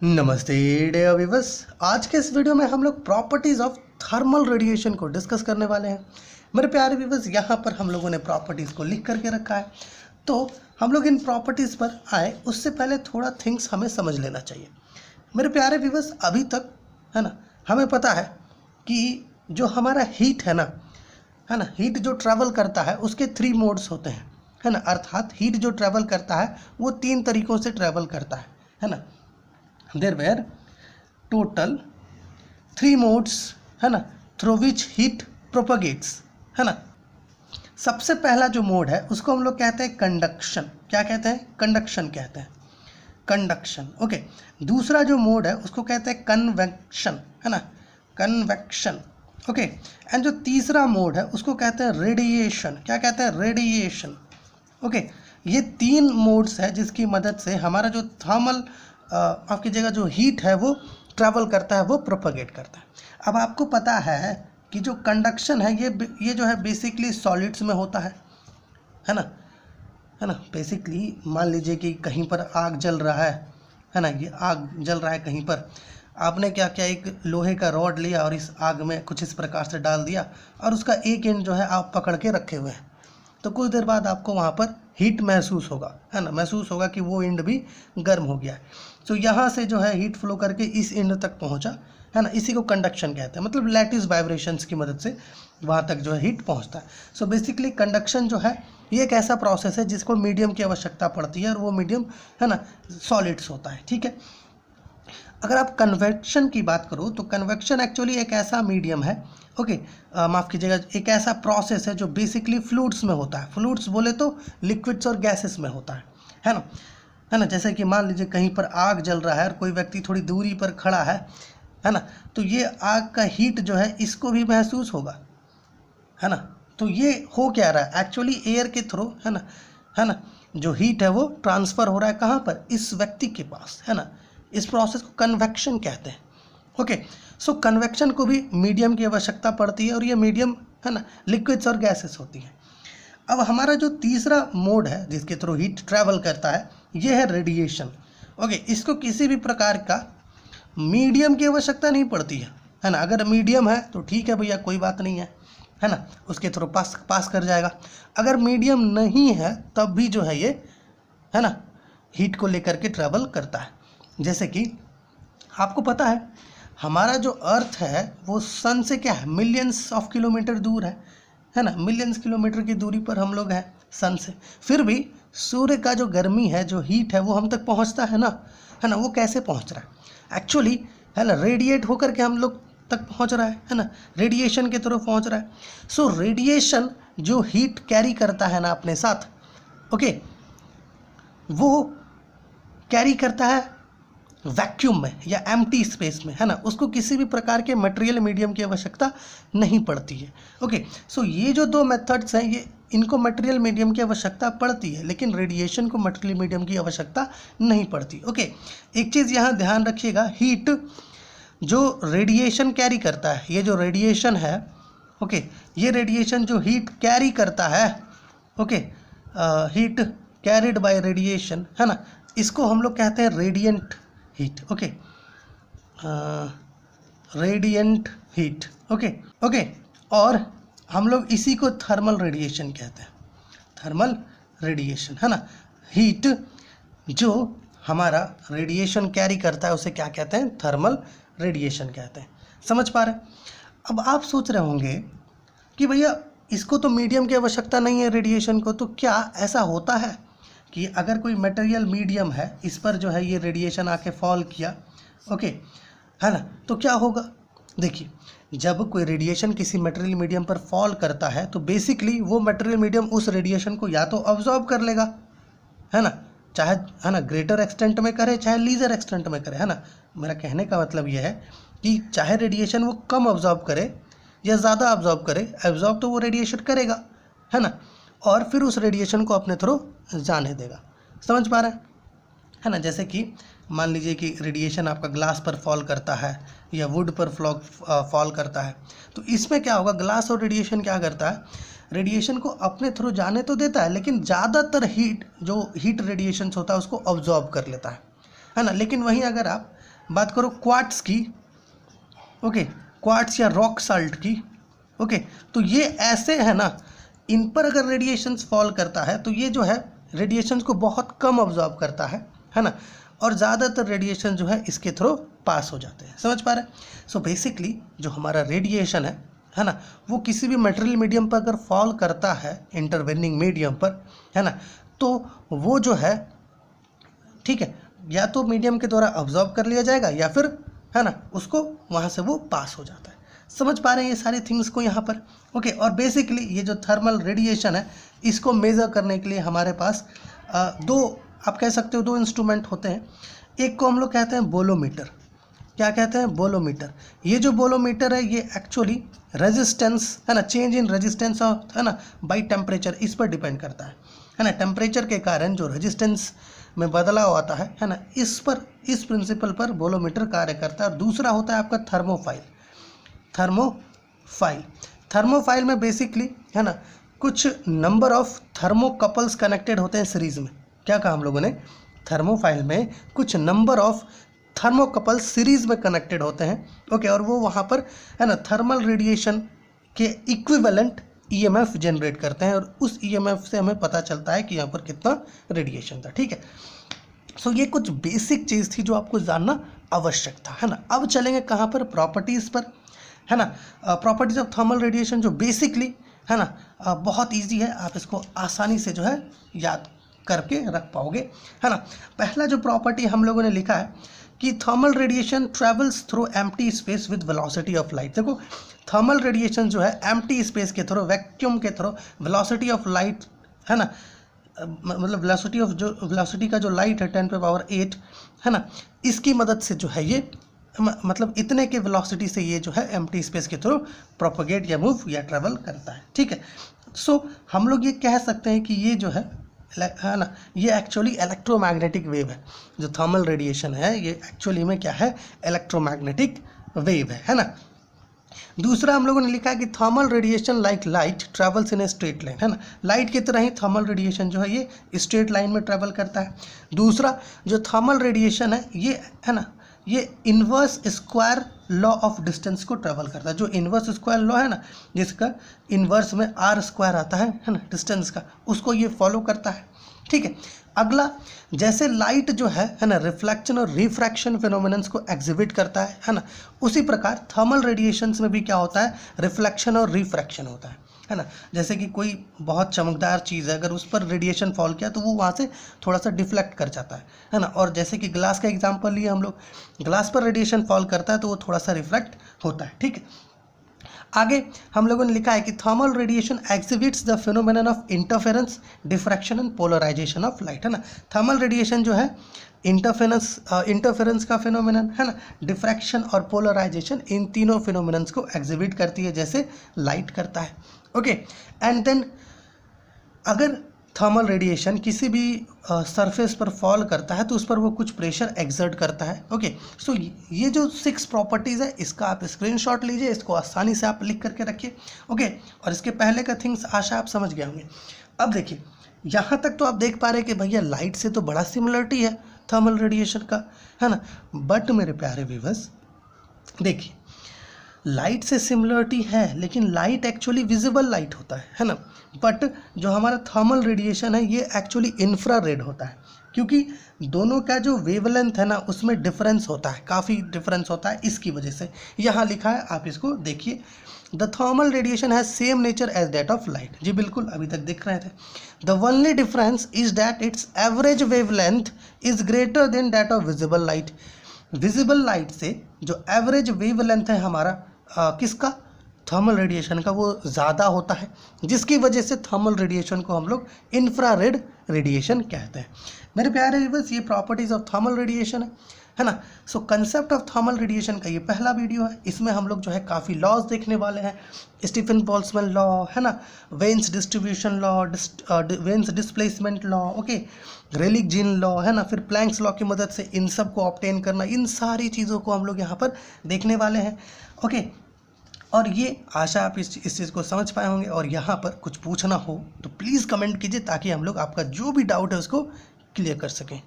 नमस्ते dear viewers. आज के इस वीडियो में हम लोग प्रॉपर्टीज़ ऑफ थर्मल रेडिएशन को डिस्कस करने वाले हैं। मेरे प्यारे व्यूअर्स, यहाँ पर हम लोगों ने प्रॉपर्टीज़ को लिख करके रखा है, तो हम लोग इन प्रॉपर्टीज़ पर आए उससे पहले थोड़ा थिंग्स हमें समझ लेना चाहिए। मेरे प्यारे व्यूअर्स, अभी तक है ना हमें पता है कि जो हमारा हीट है ना, हीट जो ट्रैवल करता है उसके 3 मोड्स होते हैं, है ना। अर्थात हीट जो ट्रैवल करता है वो 3 तरीक़ों से ट्रैवल करता है ना। देयर वेयर टोटल 3 मोड्स, है ना, थ्रू विच हीट प्रोपगेट्स, है ना। सबसे पहला जो मोड है उसको हम लोग कहते हैं कंडक्शन। क्या कहते हैं? कंडक्शन कहते हैं, कंडक्शन। ओके। दूसरा जो मोड है उसको कहते हैं कन्वेक्शन, है ना, कन्वेक्शन। ओके। एंड जो तीसरा मोड है उसको कहते हैं रेडिएशन। क्या कहते हैं? रेडिएशन। ओके। ये 3 मोड्स है जिसकी मदद से हमारा जो थर्मल आपकी जगह जो हीट है वो ट्रैवल करता है, वो प्रोपगेट करता है। अब आपको पता है कि जो कंडक्शन है ये जो है बेसिकली सॉलिड्स में होता है ना। बेसिकली मान लीजिए कि कहीं पर आग जल रहा है ना, ये आग जल रहा है कहीं पर, आपने क्या किया, एक लोहे का रॉड लिया और इस आग में कुछ इस प्रकार से डाल दिया और उसका एक एंड जो है आप पकड़ के रखे हुए हैं, तो कुछ देर बाद आपको वहाँ पर हीट महसूस होगा, है ना, महसूस होगा कि वो एंड भी गर्म हो गया है। सो यहाँ से जो है हीट फ्लो करके इस एंड तक पहुँचा, है ना, इसी को कंडक्शन कहते हैं। मतलब लैटिस वाइब्रेशंस की मदद से वहाँ तक जो है हीट पहुँचता है। सो बेसिकली कंडक्शन जो है ये एक ऐसा प्रोसेस है जिसको मीडियम की आवश्यकता पड़ती है और वो मीडियम, है ना, सॉलिड्स होता है। ठीक है। अगर आप कन्वेक्शन की बात करो तो कन्वेक्शन एक्चुअली एक ऐसा मीडियम है, ओके, माफ़ कीजिएगा, एक ऐसा प्रोसेस है जो बेसिकली फ्लूइड्स में होता है। फ्लूइड्स बोले तो लिक्विड्स और गैसेस में होता है ना। जैसे कि मान लीजिए कहीं पर आग जल रहा है और कोई व्यक्ति थोड़ी दूरी पर खड़ा है ना, तो ये आग का हीट जो है इसको भी महसूस होगा, है ना। तो ये हो क्या रहा है एक्चुअली, एयर के थ्रू, है ना, जो हीट है वो ट्रांसफ़र हो रहा है कहाँ पर, इस व्यक्ति के पास, है ना। इस प्रोसेस को कन्वेक्शन कहते हैं। ओके। सो कन्वेक्शन को भी मीडियम की आवश्यकता पड़ती है और ये मीडियम, है ना, लिक्विड्स और गैसेस होती हैं। अब हमारा जो तीसरा मोड है जिसके थ्रू हीट ट्रैवल करता है ये है रेडिएशन। ओके। इसको किसी भी प्रकार का मीडियम की आवश्यकता नहीं पड़ती है ना। अगर मीडियम है तो ठीक है भैया, कोई बात नहीं है ना, उसके थ्रू पास कर जाएगा। अगर मीडियम नहीं है तब भी जो है ये, है ना, हीट को लेकर के ट्रैवल करता है। जैसे कि आपको पता है हमारा जो अर्थ है वो सन से क्या है, मिलियंस ऑफ किलोमीटर दूर है ना, मिलियंस किलोमीटर की दूरी पर हम लोग हैं सन से। फिर भी सूर्य का जो गर्मी है, जो हीट है, वो हम तक पहुंचता है ना। वो कैसे पहुंच रहा है एक्चुअली, है ना, रेडिएट होकर के हम लोग तक पहुंच रहा है ना, रेडिएशन के थ्रू पहुंच रहा है। सो रेडिएशन जो हीट कैरी करता है ना अपने साथ, ओके, वो कैरी करता है वैक्यूम में या एम्प्टी स्पेस में, है ना। उसको किसी भी प्रकार के मटेरियल मीडियम की आवश्यकता नहीं पड़ती है। ओके। सो ये जो 2 मेथड्स हैं, ये इनको मटेरियल मीडियम की आवश्यकता पड़ती है, लेकिन रेडिएशन को मटेरियल मीडियम की आवश्यकता नहीं पड़ती। ओके। एक चीज़ यहाँ ध्यान रखिएगा, हीट जो रेडिएशन कैरी करता है, ये जो रेडिएशन है, ओके, ये रेडिएशन जो हीट कैरी करता है, okay, heat carried by radiation, है ना, इसको हम लोग कहते हैं radiant heat. Okay. Radiant heat. Okay. और हम लोग इसी को थर्मल रेडिएशन कहते हैं, थर्मल रेडिएशन, है ना। हीट जो हमारा रेडिएशन कैरी करता है उसे क्या कहते हैं? थर्मल रेडिएशन कहते हैं। समझ पा रहे हैं? अब आप सोच रहे होंगे कि भैया इसको तो मीडियम की आवश्यकता नहीं है रेडिएशन को, तो क्या ऐसा होता है कि अगर कोई मटेरियल मीडियम है, इस पर जो है ये रेडिएशन आके फॉल किया, ओके, है ना, तो क्या होगा? देखिए, जब कोई रेडिएशन किसी मटेरियल मीडियम पर फॉल करता है तो बेसिकली वो मटेरियल मीडियम उस रेडिएशन को या तो अब्जॉर्ब कर लेगा, है ना, चाहे, है ना, ग्रेटर एक्सटेंट में करे चाहे लीजर एक्सटेंट में करे, है ना। मेरा कहने का मतलब ये है कि चाहे रेडिएशन वो कम अब्जॉर्ब करे या ज़्यादा अब्जॉर्ब करे, अब्जॉर्ब तो वो रेडिएशन करेगा, है ना, और फिर उस रेडिएशन को अपने थ्रू जाने देगा। समझ पा रहे हैं, है ना। जैसे कि मान लीजिए कि रेडिएशन आपका ग्लास पर फॉल करता है या वुड पर फॉल करता है, तो इसमें क्या होगा, ग्लास और रेडिएशन क्या करता है, रेडिएशन को अपने थ्रू जाने तो देता है लेकिन ज़्यादातर हीट रेडिएशंस होता है उसको अब्जॉर्ब कर लेता है ना। लेकिन वहीं अगर आप बात करो क्वार्ट्स की, ओके, क्वार्ट्स या रॉक साल्ट की, ओके, तो ये ऐसे है ना, इन पर अगर रेडिएशंस फॉल करता है तो ये जो है रेडिएशंस को बहुत कम ऑब्जॉर्व करता है ना, और ज़्यादातर रेडिएशन जो है इसके थ्रू पास हो जाते हैं। समझ पा रहे हैं? सो बेसिकली जो हमारा रेडिएशन है ना, वो किसी भी मटेरियल मीडियम पर अगर फॉल करता है, इंटरवेनिंग मीडियम पर, है ना, तो वो जो है, ठीक है, या तो मीडियम के द्वारा ऑब्जॉर्व कर लिया जाएगा या फिर, है ना, उसको वहाँ से वो पास हो जाता है। समझ पा रहे हैं ये सारी थिंग्स को यहाँ पर? ओके, और बेसिकली ये जो थर्मल रेडिएशन है इसको मेज़र करने के लिए हमारे पास दो, आप कह सकते हो, दो इंस्ट्रूमेंट होते हैं। एक को हम लोग कहते हैं बोलोमीटर। क्या कहते हैं? बोलोमीटर। ये जो बोलोमीटर है ये एक्चुअली रेजिस्टेंस, है ना, चेंज इन रेजिस्टेंस ऑफ, है ना, बाई टेम्परेचर, इस पर डिपेंड करता है ना, टेम्परेचर के कारण जो रेजिस्टेंस में बदलाव आता है ना, इस पर, इस प्रिंसिपल पर बोलोमीटर कार्य करता है। और दूसरा होता है आपका थर्मोफाइल। थर्मोफाइल में बेसिकली, है ना, कुछ नंबर ऑफ थर्मोकपल्स कनेक्टेड होते हैं सीरीज में। क्या कहा हम लोगों ने? थर्मोफाइल में कुछ नंबर ऑफ थर्मोकपल्स सीरीज में कनेक्टेड होते हैं, ओके, और वो वहाँ पर, है ना, थर्मल रेडिएशन के इक्विवेलेंट ईएमएफ जनरेट करते हैं, और उस ईएमएफ से हमें पता चलता है कि यहाँ पर कितना रेडिएशन था। ठीक है, सो ये कुछ बेसिक चीज़ थी जो आपको जानना आवश्यक था, है ना। अब चलेंगे कहाँ पर? प्रॉपर्टीज़ पर, है ना। प्रॉपर्टीज ऑफ थर्मल रेडिएशन जो बेसिकली, है ना, बहुत इजी है, आप इसको आसानी से जो है याद करके रख पाओगे, है ना। पहला जो प्रॉपर्टी हम लोगों ने लिखा है कि thermal radiation travels through empty space with velocity of light. देखो, थर्मल रेडिएशन जो है एम्प्टी स्पेस के थ्रू, वैक्यूम के थ्रू, वेलोसिटी ऑफ लाइट, है ना, मतलब वेलोसिटी का जो लाइट है 10⁸, है ना, इसकी मदद से जो है ये, मतलब इतने के वेलोसिटी से ये जो है एम्प्टी स्पेस के थ्रू प्रोपोगेट या मूव या ट्रेवल करता है। ठीक है, सो हम लोग ये कह सकते हैं कि ये जो है ना, ये एक्चुअली इलेक्ट्रोमैग्नेटिक वेव है। जो थर्मल रेडिएशन है ये एक्चुअली में क्या है? इलेक्ट्रोमैग्नेटिक वेव है ना। दूसरा हम लोगों ने लिखा है कि thermal radiation like light travels in a straight line, है ना। लाइट की तरह ही थर्मल रेडिएशन जो है ये स्ट्रेट लाइन में ट्रेवल करता है। दूसरा जो थर्मल रेडिएशन है ये, है ना, ये inverse square law of distance को ट्रेवल करता है। जो इन्वर्स स्क्वायर लॉ है ना, जिसका इन्वर्स में आर स्क्वायर आता है ना, डिस्टेंस का, उसको ये फॉलो करता है। ठीक है, अगला, जैसे लाइट जो है ना, रिफ्लेक्शन और रिफ्रैक्शन फिनोमिनन्स को एग्जिबिट करता है ना, उसी प्रकार थर्मल रेडिएशंस में भी क्या होता है? रिफ्लेक्शन और रिफ्रैक्शन होता है ना। जैसे कि कोई बहुत चमकदार चीज़ है, अगर उस पर रेडिएशन फॉल किया तो वो वहाँ से थोड़ा सा डिफ्लेक्ट कर जाता है ना। और जैसे कि ग्लास का एग्जांपल लिए हम लोग, ग्लास पर रेडिएशन फॉल करता है तो वो थोड़ा सा रिफ्लेक्ट होता है। ठीक है, आगे हम लोगों ने लिखा है कि thermal radiation exhibits the phenomenon of interference, diffraction and polarization of light, है ना। थर्मल रेडिएशन जो है इंटरफेरेंस का फिनोमेनन, है ना, डिफ्रैक्शन और पोलराइजेशन, इन तीनों फिनोमेनन्स को एग्जिबिट करती है जैसे लाइट करता है। ओके, एंड देन अगर थर्मल रेडिएशन किसी भी सरफेस पर फॉल करता है तो उस पर वो कुछ प्रेशर एक्सर्ट करता है। ओके, सो ये जो 6 प्रॉपर्टीज़ है इसका आप स्क्रीनशॉट लीजिए, इसको आसानी से आप लिख करके रखिए। ओके, और इसके पहले का थिंग्स आशा आप समझ गए होंगे। अब देखिए, यहाँ तक तो आप देख पा रहे हैं कि भैया लाइट से तो बड़ा सिमिलरिटी है थर्मल रेडिएशन का, है ना। बट मेरे प्यारे व्यूअर्स, देखिए, लाइट से सिमिलरिटी है लेकिन लाइट एक्चुअली विजिबल लाइट होता है ना। बट जो हमारा थर्मल रेडिएशन है ये एक्चुअली इंफ्रारेड होता है, क्योंकि दोनों का जो वेवलेंथ है ना उसमें डिफरेंस होता है, काफ़ी डिफरेंस होता है। इसकी वजह से यहाँ लिखा है, आप इसको देखिए, the thermal radiation has same nature as that of light. जी बिल्कुल, अभी तक दिख रहे थे। The only difference is that its average wavelength is greater than that of visible light. Visible light से जो एवरेज वेवलेंथ है हमारा किसका? थर्मल रेडिएशन का, वो ज़्यादा होता है, जिसकी वजह से थर्मल रेडिएशन को हम लोग इंफ्रारेड रेडिएशन कहते हैं। मेरे प्यारे व्यूअर्स, ये प्रॉपर्टीज़ ऑफ थर्मल रेडिएशन है ना। सो कंसेप्ट ऑफ थर्मल रेडिएशन का ये पहला वीडियो है। इसमें हम लोग जो है काफ़ी लॉज देखने वाले हैं, स्टीफन बोल्ट्जमैन लॉ, है ना, veins distribution law, veins displacement law, okay, relic gene law, है ना, फिर प्लैंक्स लॉ की मदद से इन सब को ऑब्टेन करना, इन सारी चीज़ों को हम लोग यहाँ पर देखने वाले हैं। ओके, और ये आशा आप इस चीज़ को समझ पाए होंगे। और यहाँ पर कुछ पूछना हो तो प्लीज़ कमेंट कीजिए ताकि हम लोग आपका जो भी डाउट है उसको क्लियर कर सकें।